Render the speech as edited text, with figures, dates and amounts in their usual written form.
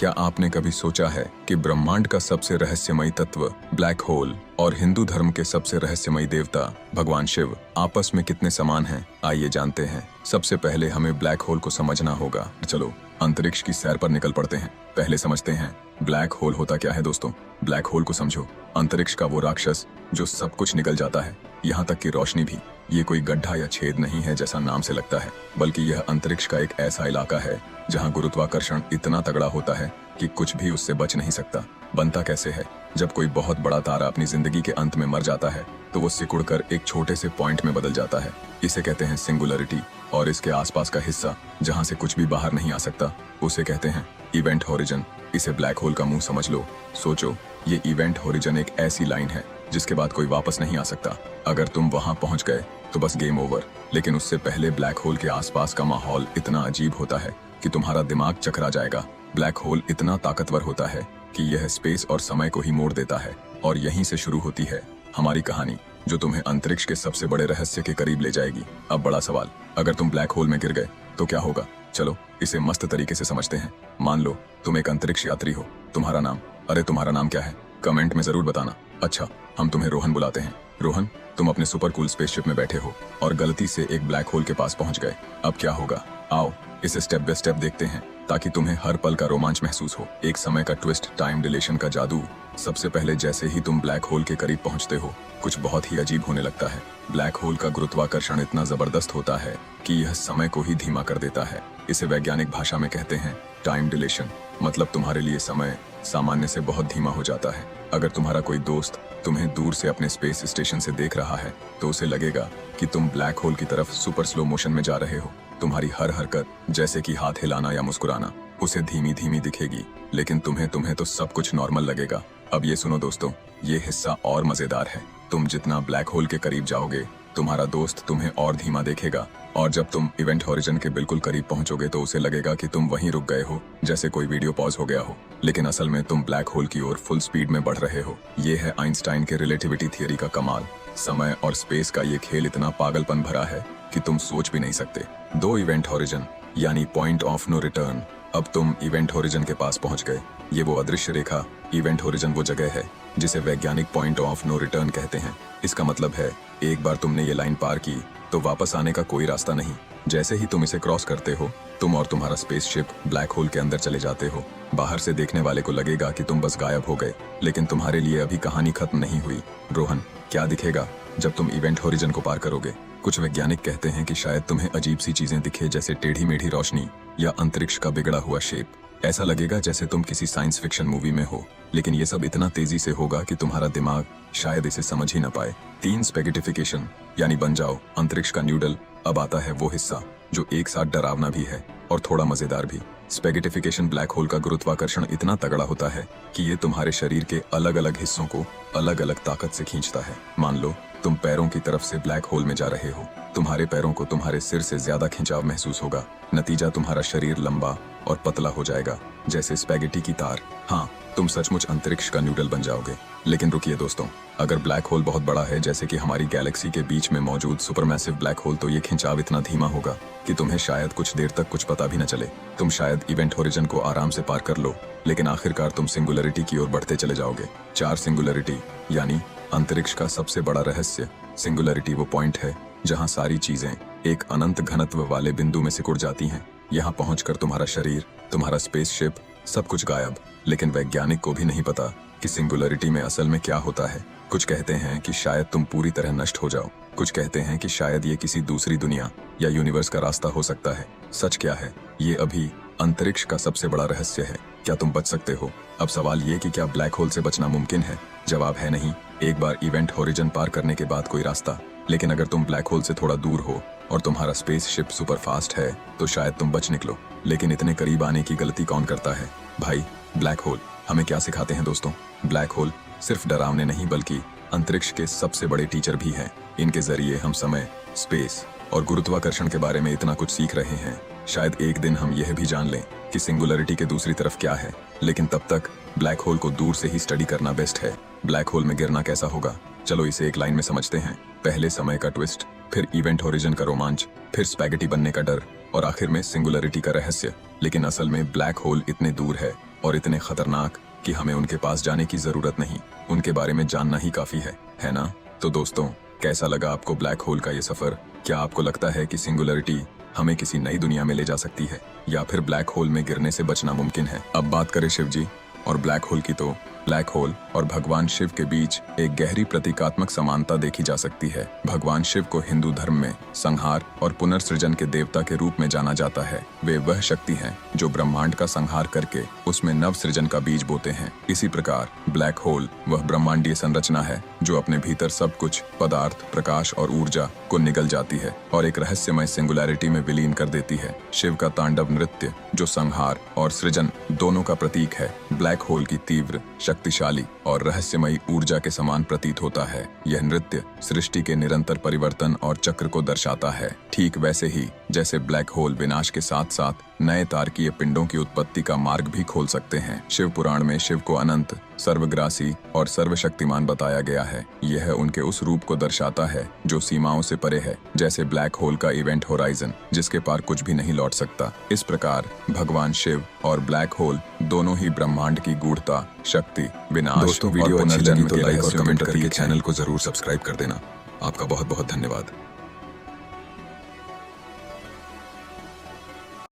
क्या आपने कभी सोचा है कि ब्रह्मांड का सबसे रहस्यमयी तत्व ब्लैक होल और हिंदू धर्म के सबसे रहस्यमयी देवता भगवान शिव आपस में कितने समान हैं? आइए जानते हैं। सबसे पहले हमें ब्लैक होल को समझना होगा। चलो अंतरिक्ष की सैर पर निकल पड़ते हैं। पहले समझते हैं ब्लैक होल होता क्या है। दोस्तों, ब्लैक होल को समझो, अंतरिक्ष का वो राक्षस जो सब कुछ निकल जाता है, यहाँ तक कि रोशनी भी। ये कोई गड्ढा या छेद नहीं है जैसा नाम से लगता है, बल्कि यह अंतरिक्ष का एक ऐसा इलाका है जहाँ गुरुत्वाकर्षण इतना तगड़ा होता है कि कुछ भी उससे बच नहीं सकता। बनता कैसे है? जब कोई बहुत बड़ा तारा अपनी जिंदगी के अंत में मर जाता है तो वो सिकुड़कर एक छोटे से पॉइंट में बदल जाता है। इसे कहते हैं सिंगुलरिटी। और इसके आसपास का हिस्सा जहाँ से कुछ भी बाहर नहीं आ सकता, उसे कहते हैं इवेंट होरिजन। इसे ब्लैक होल का मुंह समझ लो। सोचो, ये इवेंट होरिजन एक ऐसी लाइन है जिसके बाद कोई वापस नहीं आ सकता। अगर तुम वहां पहुंच गए तो बस गेम ओवर। लेकिन उससे पहले ब्लैक होल के आसपास का माहौल इतना अजीब होता है कि तुम्हारा दिमाग चकरा जाएगा। ब्लैक होल इतना ताकतवर होता है कि यह स्पेस और समय को ही मोड़ देता है। और यहीं से शुरू होती है हमारी कहानी, जो तुम्हें अंतरिक्ष के सबसे बड़े रहस्य के करीब ले जाएगी। अब बड़ा सवाल, अगर तुम ब्लैक होल में गिर गए तो क्या होगा? चलो इसे मस्त तरीके से समझते हैं। मान लो तुम एक अंतरिक्ष यात्री हो। तुम्हारा नाम, अरे तुम्हारा नाम क्या है? कमेंट में जरूर बताना। अच्छा, हम तुम्हें रोहन बुलाते हैं। रोहन, तुम अपने सुपर कूल स्पेसशिप में बैठे हो और गलती से एक ब्लैक होल के पास पहुंच गए। अब क्या होगा? आओ इसे स्टेप बाय स्टेप देखते हैं ताकि तुम्हें हर पल का रोमांच महसूस हो। एक समय का ट्विस्ट, टाइम डिलेशन का जादू। सबसे पहले जैसे ही तुम ब्लैक होल के करीब पहुंचते हो, कुछ बहुत ही अजीब होने लगता है। ब्लैक होल का गुरुत्वाकर्षण इतना जबरदस्त होता है कि यह समय को ही धीमा कर देता है। इसे वैज्ञानिक भाषा में कहते हैं टाइम डिलेशन। मतलब तुम्हारे लिए समय सामान्य से बहुत धीमा हो जाता है। अगर तुम्हारा कोई दोस्त तुम्हें दूर से अपने स्पेस स्टेशन से देख रहा है तो उसे लगेगा कि तुम ब्लैक होल की तरफ सुपर स्लो मोशन में जा रहे हो। तुम्हारी हर हरकत, जैसे कि हाथ हिलाना या मुस्कुराना, उसे धीमी धीमी दिखेगी, लेकिन तुम्हें तो सब कुछ नॉर्मल लगेगा। अब ये सुनो दोस्तों, ये हिस्सा और मजेदार है। तुम जितना ब्लैक होल के करीब जाओगे, तुम्हारा दोस्त तुम्हें और धीमा देखेगा। और जब तुम इवेंट होरिजन के बिल्कुल करीब पहुंचोगे तो उसे लगेगा कि तुम वहीं रुक गए हो, जैसे कोई वीडियो पॉज हो गया हो। लेकिन असल में तुम ब्लैक होल की ओर फुल स्पीड में बढ़ रहे हो। ये है आइंस्टाइन के रिलेटिविटी थियरी का कमाल। समय और स्पेस का ये खेल इतना पागलपन भरा है कि तुम सोच भी नहीं सकते। दो इवेंट होरिजन यानी पॉइंट ऑफ नो रिटर्न। अब तुम इवेंट होरिजन के पास पहुंच गए। ये वो अदृश्य रेखा, इवेंट होरिजन वो जगह है जिसे वैज्ञानिक पॉइंट ऑफ नो रिटर्न कहते हैं। इसका मतलब है एक बार तुमने ये लाइन पार की तो वापस आने का कोई रास्ता नहीं। जैसे ही तुम इसे क्रॉस करते हो, तुम और तुम्हारा स्पेसशिप ब्लैक होल के अंदर चले जाते हो। बाहर से देखने वाले को लगेगा कि तुम बस गायब हो गए, लेकिन तुम्हारे लिए अभी कहानी खत्म नहीं हुई। रोहन, क्या दिखेगा जब तुम इवेंट होरिजन को पार करोगे? कुछ वैज्ञानिक कहते हैं कि शायद तुम्हें अजीब सी चीजें दिखे, जैसे टेढ़ी मेढ़ी रोशनी या अंतरिक्ष का बिगड़ा हुआ शेप। ऐसा लगेगा जैसे तुम किसी साइंस फिक्शन मूवी में हो। लेकिन ये सब इतना तेजी से होगा कि तुम्हारा दिमाग शायद इसे समझ ही न पाए। 3 स्पेगेटिफिकेशन यानी बन जाओ अंतरिक्ष का न्यूडल। अब आता है वो हिस्सा जो एक साथ डरावना भी है और थोड़ा मजेदार भी। स्पेगेटिफिकेशन, ब्लैक होल का गुरुत्वाकर्षण इतना तगड़ा होता है कि ये तुम्हारे शरीर के अलग अलग हिस्सों को अलग अलग ताकत से खींचता है। मान लो तुम पैरों की तरफ से ब्लैक होल में जा रहे हो। तुम्हारे पैरों को तुम्हारे सिर से ज्यादा खिंचाव महसूस होगा। नतीजा, तुम्हारा शरीर लंबा और पतला हो जाएगा, जैसे स्पैगेटी की तार। हाँ, तुम सचमुच अंतरिक्ष का न्यूडल बन जाओगे। लेकिन रुकिए दोस्तों, अगर ब्लैक होल बहुत बड़ा है, जैसे कि हमारी गैलेक्सी के बीच में मौजूद सुपरमैसिव ब्लैक होल, तो ये खिंचाव इतना धीमा होगा कि तुम्हें शायद कुछ देर तक कुछ पता भी न चले। तुम शायद इवेंट होरिजन को आराम से पार कर लो, लेकिन आखिरकार तुम सिंगुलरिटी की ओर बढ़ते चले जाओगे। 4 सिंगुलरिटी यानी अंतरिक्ष का सबसे बड़ा रहस्य। सिंगुलरिटी वो पॉइंट है जहाँ सारी चीजें एक अनंत घनत्व वाले बिंदु में सिकुड़ जाती हैं। यहाँ पहुंचकर तुम्हारा शरीर, तुम्हारा स्पेसशिप, सब कुछ गायब। लेकिन वैज्ञानिक को भी नहीं पता कि सिंगुलरिटी में असल में क्या होता है। कुछ कहते हैं कि शायद तुम पूरी तरह नष्ट हो जाओ। कुछ कहते हैं कि शायद ये किसी दूसरी दुनिया या यूनिवर्स का रास्ता हो सकता है। सच क्या है? ये अभी अंतरिक्ष का सबसे बड़ा रहस्य है। क्या तुम बच सकते हो? अब सवाल ये कि क्या ब्लैक होल से बचना मुमकिन है? जवाब है नहीं। एक बार इवेंट होरिजन पार करने के बाद कोई रास्ता। लेकिन अगर तुम ब्लैक होल से थोड़ा दूर हो और तुम्हारा स्पेसशिप सुपर फास्ट है तो शायद तुम बच निकलो। लेकिन इतने करीब आने की गलती कौन करता है? भाई, ब्लैक होल हमें क्या सिखाते हैं दोस्तों? ब्लैक होल सिर्फ डरावने नहीं बल्कि अंतरिक्ष के सबसे बड़े टीचर भी हैं। इनके जरिए हम समय, स्पेस और गुरुत्वाकर्षण के बारे में इतना कुछ सीख रहे हैं। शायद एक दिन हम यह भी जान लें कि सिंगुलरिटी के दूसरी तरफ क्या है। लेकिन तब तक ब्लैक होल को दूर से ही स्टडी करना बेस्ट है। ब्लैक होल में गिरना कैसा होगा? चलो इसे एक लाइन में समझते हैं। पहले समय का ट्विस्ट, फिर इवेंट होरिजन का रोमांच, फिर स्पैगेटी बनने का डर और आखिर में सिंगुलरिटी का रहस्य। लेकिन असल में ब्लैक होल इतने दूर है और इतने खतरनाक कि हमें उनके पास जाने की जरूरत नहीं, उनके बारे में जानना ही काफी है ना? तो दोस्तों, कैसा लगा आपको ब्लैक होल का ये सफर? क्या आपको लगता है कि सिंगुलरिटी हमें किसी नई दुनिया में ले जा सकती है, या फिर ब्लैक होल में गिरने से बचना मुमकिन है? अब बात करें शिव जी और ब्लैक होल की, तो ब्लैक होल और भगवान शिव के बीच एक गहरी प्रतीकात्मक समानता देखी जा सकती है। भगवान शिव को हिंदू धर्म में संहार और पुनर्सृजन के देवता के रूप में जाना जाता है। वे वह शक्ति हैं जो ब्रह्मांड का संहार करके उसमें नव सृजन का बीज बोते हैं। इसी प्रकार ब्लैक होल वह ब्रह्मांडीय संरचना है जो अपने भीतर सब कुछ पदार्थ, प्रकाश और ऊर्जा को निगल जाती है और एक रहस्यमय सिंगुलैरिटी में विलीन कर देती है। शिव का तांडव नृत्य, जो संहार और सृजन दोनों का प्रतीक है, ब्लैक होल की तीव्र, शक्तिशाली और रहस्यमयी ऊर्जा के समान प्रतीत होता है। यह नृत्य सृष्टि के निरंतर परिवर्तन और चक्र को दर्शाता है, ठीक वैसे ही जैसे ब्लैक होल विनाश के साथ साथ नए तारकीय पिंडों की उत्पत्ति का मार्ग भी खोल सकते हैं। शिव पुराण में शिव को अनंत, सर्वग्रासी और सर्वशक्तिमान बताया गया है। यह उनके उस रूप को दर्शाता है जो सीमाओं से परे है, जैसे ब्लैक होल का इवेंट होराइजन, जिसके पार कुछ भी नहीं लौट सकता। इस प्रकार भगवान शिव और ब्लैक होल दोनों ही ब्रह्मांड की गूढ़ता, शक्ति, विनाश। दोस्तों, वीडियो अच्छी लगी तो लाइक और कमेंट करके चैनल को जरूर सब्सक्राइब कर देना। आपका बहुत बहुत धन्यवाद।